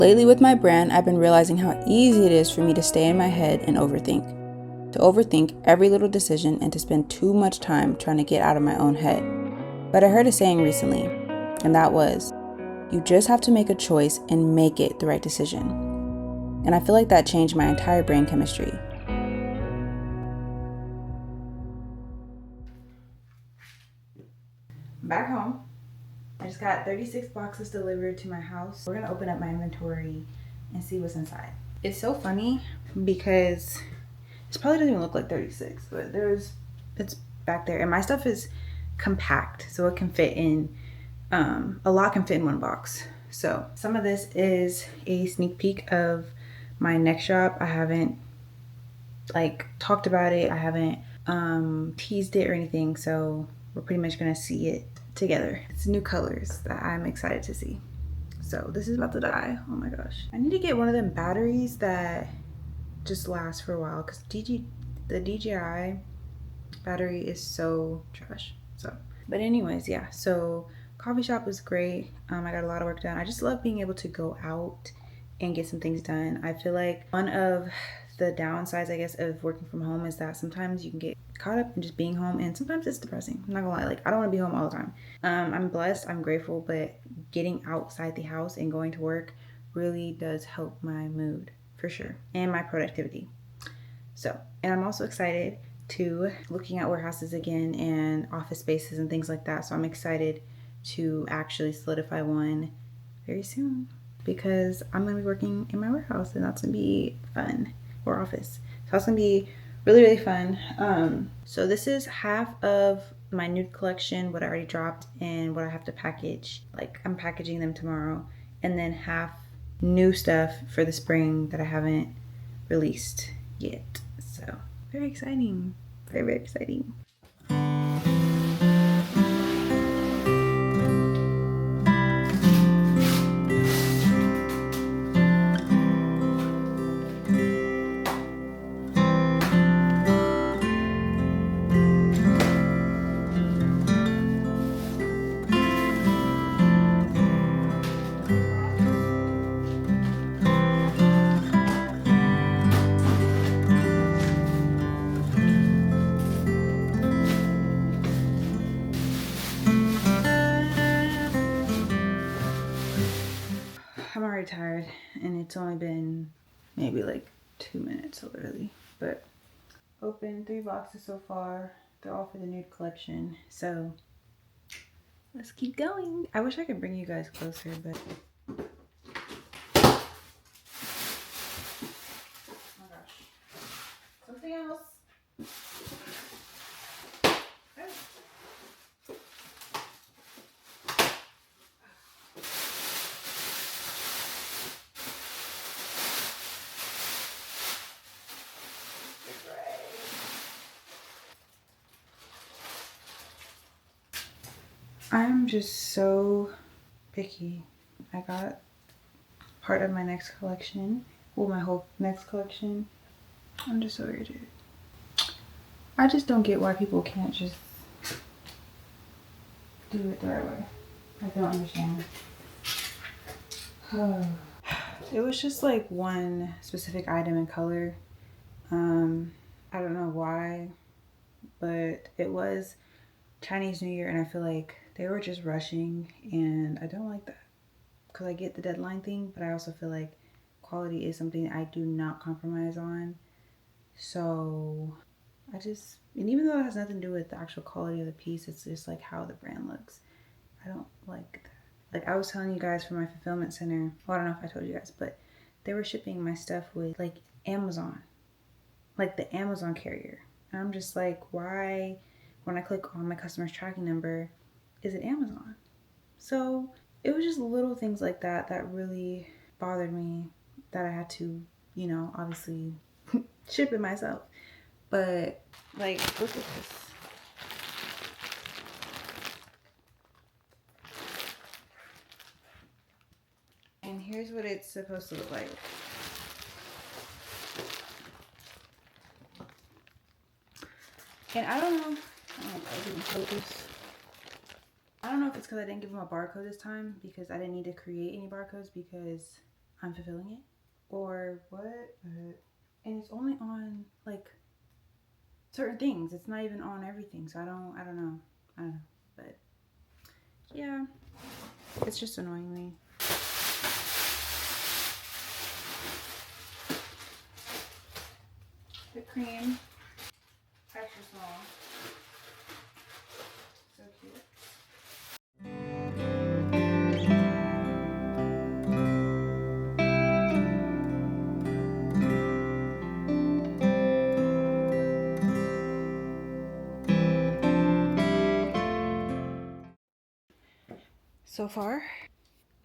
Lately with my brand, I've been realizing how easy it is for me to stay in my head and overthink. To overthink every little decision and to spend too much time trying to get out of my own head. But I heard a saying recently, and that was, you just have to make a choice and make it the right decision. And I feel like that changed my entire brain chemistry. I'm back home. I just got 36 boxes delivered to my house. We're gonna open up my inventory and see what's inside. It's so funny because this probably doesn't even look like 36, but it's back there. And my stuff is compact, so it can fit in, a lot can fit in one box. So some of this is a sneak peek of my next shop. I haven't talked about it. I haven't teased it or anything. So we're pretty much gonna see it together. It's new colors that I'm excited to see. So this is about to die. Oh my gosh. I need to get one of them batteries that just last for a while because the DJI battery is so trash. So, but anyways, yeah. So coffee shop was great. I got a lot of work done. I just love being able to go out and get some things done. I feel like one of the downsides, I guess, of working from home is that sometimes you can get caught up in just being home, and sometimes it's depressing. I'm not gonna lie, I don't want to be home all the time. I'm blessed, I'm grateful, but getting outside the house and going to work really does help my mood for sure and my productivity. So, and I'm also excited to looking at warehouses again and office spaces and things like that. So I'm excited to actually solidify one very soon because I'm gonna be working in my warehouse and that's gonna be fun, or office. So that's gonna be really, really fun. So this is half of my nude collection, what I already dropped and what I have to package. I'm packaging them tomorrow, and then half new stuff for the spring that I haven't released yet. So very exciting, very, very exciting. I'm already tired and it's only been maybe 2 minutes literally, but opened 3 boxes so far. They're all for the nude collection, so let's keep going. I wish I could bring you guys closer, but oh my gosh, something else. I'm just so picky. I got part of my next collection, well, my whole next collection. I'm just so irritated. I just don't get why people can't just do it the right way. I don't understand. It was just one specific item in color. I don't know why, but it was Chinese New Year and I feel like they were just rushing, and I don't like that because I get the deadline thing, but I also feel like quality is something I do not compromise on. So and even though it has nothing to do with the actual quality of the piece, it's just how the brand looks. I don't like that. I was telling you guys for my fulfillment center, well, I don't know if I told you guys, but they were shipping my stuff with Amazon, the Amazon carrier. And I'm just why, when I click on my customer's tracking number, is it Amazon? So it was just little things like that that really bothered me, that I had to, obviously ship it myself. But look at this. And here's what it's supposed to look like. And I don't know if I didn't focus. I don't know if it's because I didn't give them a barcode this time, because I didn't need to create any barcodes because I'm fulfilling it, or what? And it's only on like certain things. It's not even on everything. So I don't know. But yeah, it's just annoying me. The cream, extra small. So cute. So far,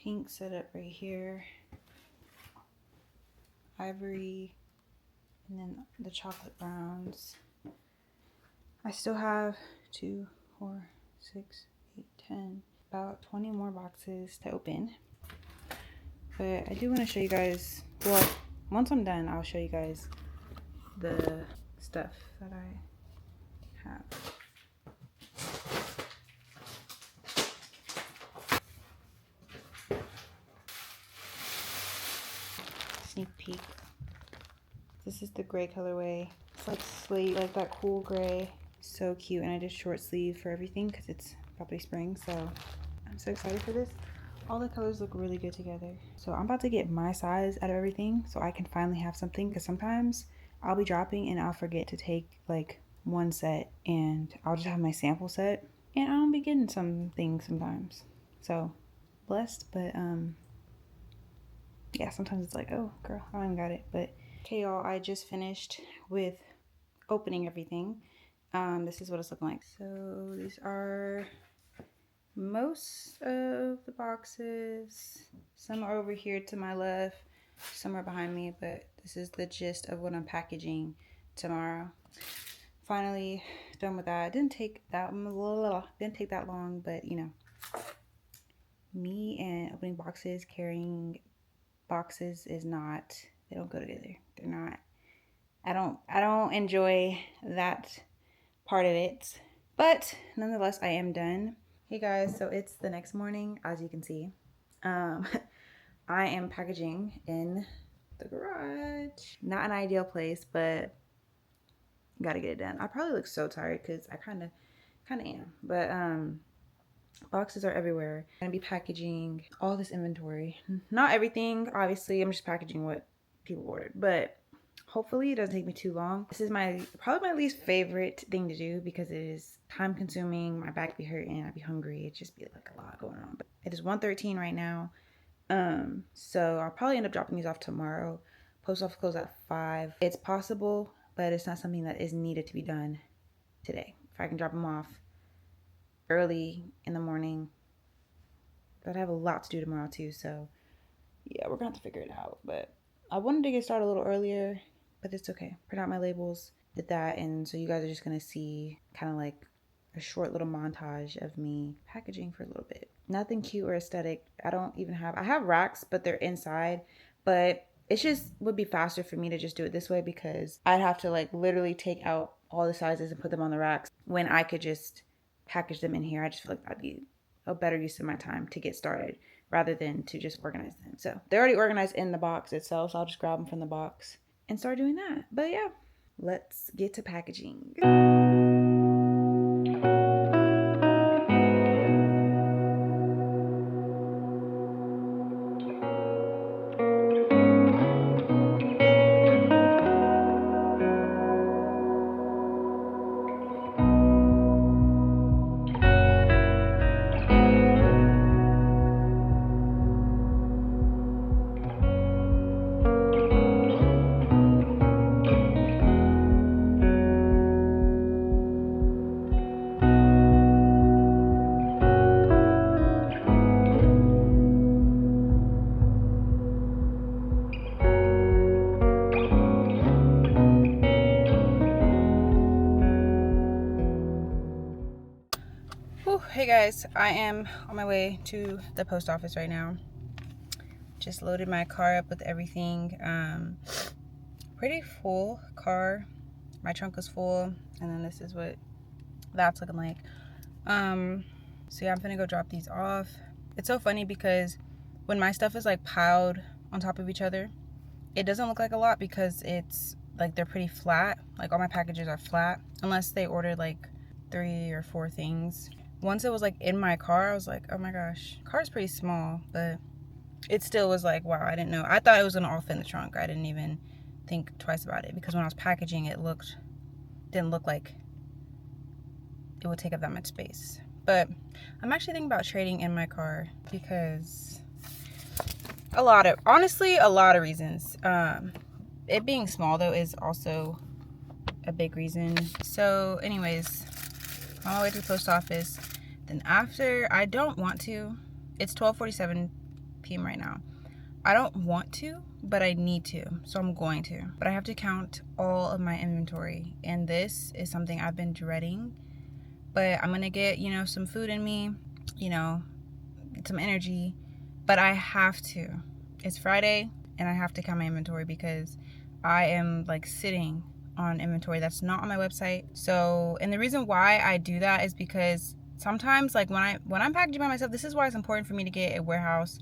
pink setup right here, ivory, and then the chocolate browns. I still have 2, 4, 6, 8, 10, about 20 more boxes to open. But I do want to show you guys, well, once I'm done, I'll show you guys the stuff that I have. Sneak peek. This is the gray colorway. It's like slate, like that cool gray. So cute. And I did short sleeve for everything because it's probably spring. So I'm so excited for this. All the colors look really good together. So I'm about to get my size out of everything so I can finally have something, because sometimes I'll be dropping and I'll forget to take like one set and I'll just have my sample set and I'll be getting some things sometimes. So blessed, but yeah, sometimes it's like, oh girl, I don't even got it. But okay, y'all, I just finished with opening everything. This is what it's looking like. So these are most of the boxes. Some are over here to my left, some are behind me, but this is the gist of what I'm packaging tomorrow. Finally done with that. Didn't take that long, but you know, me and opening boxes, carrying boxes is not, they don't go together. They're not, I don't enjoy that part of it, but nonetheless I am done. Hey guys, so it's the next morning, as you can see. I am packaging in the garage. Not an ideal place, but gotta get it done. I probably look so tired because I kind of am, but boxes are everywhere. I'm gonna be packaging all this inventory. Not everything, obviously. I'm just packaging what people ordered, but hopefully it doesn't take me too long. This is probably my least favorite thing to do because it is time consuming. My back be hurting, I'd be hungry. It'd just be like a lot going on. But it is 1:13 right now. So I'll probably end up dropping these off tomorrow. Post office closes at 5. It's possible, but it's not something that is needed to be done today. If I can drop them off early in the morning, but I have a lot to do tomorrow too, so yeah, we're gonna have to figure it out. But I wanted to get started a little earlier, but it's okay. Print out my labels, did that, and so you guys are just gonna see kind of like a short little montage of me packaging for a little bit. Nothing cute or aesthetic. I have racks, but they're inside, but it just would be faster for me to just do it this way because I'd have to like literally take out all the sizes and put them on the racks when I could just package them in here. I just feel like that'd be a better use of my time to get started rather than to just organize them. So they're already organized in the box itself, so I'll just grab them from the box and start doing that. But yeah, let's get to packaging. Hey guys, I am on my way to the post office right now. Just loaded my car up with everything. Pretty full car. My trunk is full, and then this is what that's looking like. So yeah, I'm gonna go drop these off. It's so funny because when my stuff is like piled on top of each other. It doesn't look like a lot because it's like they're pretty flat. Like all my packages are flat unless they ordered like 3 or 4 things. Once it was like in my car, I was like, oh my gosh. Car's pretty small, but it still was like, wow, I didn't know. I thought it was gonna all fit in the trunk. I didn't even think twice about it because when I was packaging it didn't look like it would take up that much space. But I'm actually thinking about trading in my car because honestly a lot of reasons. It being small though is also a big reason. So anyways, on my way to the post office. Then after, I don't want to. It's 12:47 p.m. right now. I don't want to, but I need to. So I'm going to. But I have to count all of my inventory. And this is something I've been dreading. But I'm going to get, some food in me, some energy. But I have to. It's Friday and I have to count my inventory because I am like sitting on inventory that's not on my website. So, and the reason why I do that is because sometimes like when I'm packaging by myself, this is why it's important for me to get a warehouse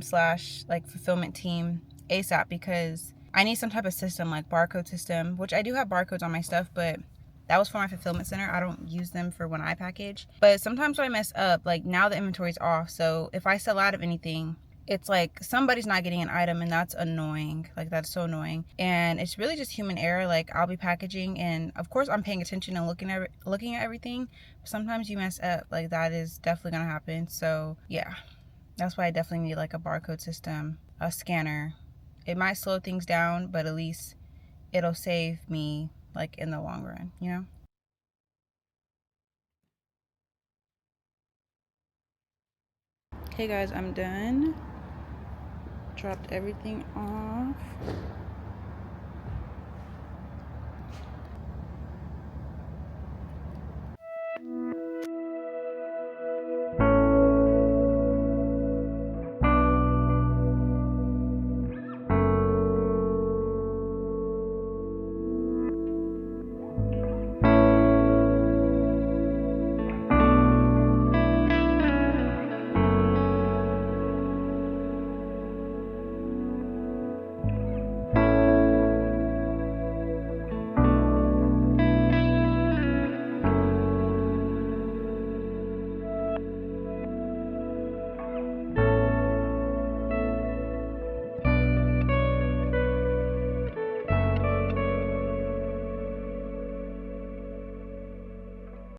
slash like fulfillment team ASAP, because I need some type of system like barcode system, which I do have barcodes on my stuff, but that was for my fulfillment center. I don't use them for when I package. But sometimes when I mess up, like now the inventory's off. So if I sell out of anything, it's like somebody's not getting an item, and that's annoying. Like that's so annoying. And it's really just human error. Like I'll be packaging and of course I'm paying attention and looking at everything. Sometimes you mess up. Like that is definitely gonna happen. So yeah. That's why I definitely need like a barcode system, a scanner. It might slow things down, but at least it'll save me like in the long run. Okay guys, I'm done. Dropped everything off.